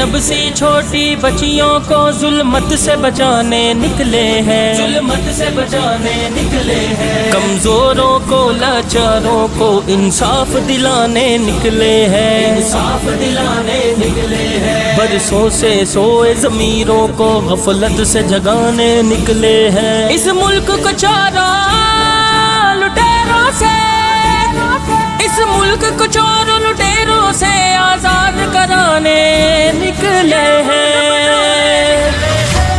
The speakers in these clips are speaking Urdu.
زینب سی چھوٹی بچیوں کو ظلمت سے بچانے نکلے ہیں، ظلمت سے بچانے نکلے ہیں، کمزوروں کو لاچاروں کو انصاف دلانے نکلے ہیں، انصاف دلانے نکلے ہیں، برسوں سے سوئے ضمیروں کو غفلت سے جگانے نکلے ہیں، اس ملک کو چاروں لٹیروں سے، اس ملک کو چوروں لٹیروں سے آزاد کرانے نکلے ہیں،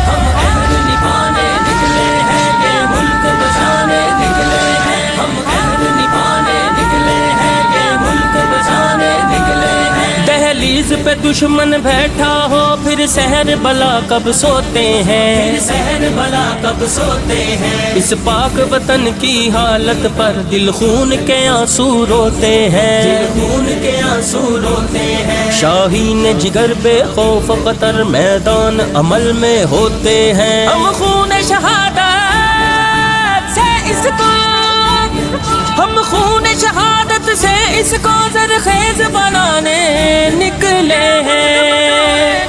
ہم عہد نبھانے نکلے ہیں، یہ ملک بچانے نکلے ہیں، ہم عہد نبھانے نکلے ہیں، یہ ملک بچانے نکلے ہیں، دہلیز پہ دشمن بیٹھا ہو پھر سحر بلا کب سوتے ہیں، پھر سحر بلا کب سوتے ہیں، اس پاک وطن کی حالت پر دل خون کے آنسو روتے ہیں، دل خون کے آنسو روتے ہیں، شاہین جگر بے خوف قطر میدان عمل میں ہوتے ہیں، ہم خون شہادت سے اس کو، ہم خون شہادت سے اس کو زرخیز بنانے نکلے ہیں،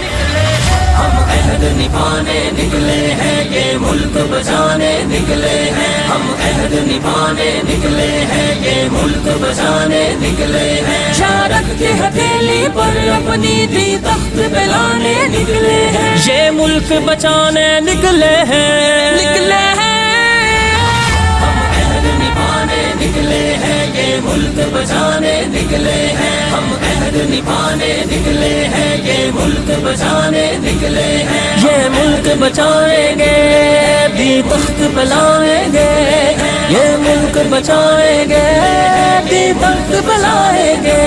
ہم عہد نبھانے نکلے ہیں، یہ ملک بچانے نکلے ہیں، ہم عہد نبھانے نکلے ہیں، یہ ملک بچانے نکلے ہیں، شارک کی ہتھیلی پر اپنی دی تخت پہ لانے نکلے ہیں، یہ ملک بچانے نکلے ہیں، نکلے ہیں، ہم عہد نبھانے نکلے ہیں، یہ ملک بچانے نکلے ہیں، ہم عہد نبھانے نکلے ہیں، یہ ملک بچانے نکلے ہیں، یہ ملک بچائیں گے بھی تخت پہ لائیں گے، یہ ملک بچائیں گے بھی تخت پہ لائیں گے۔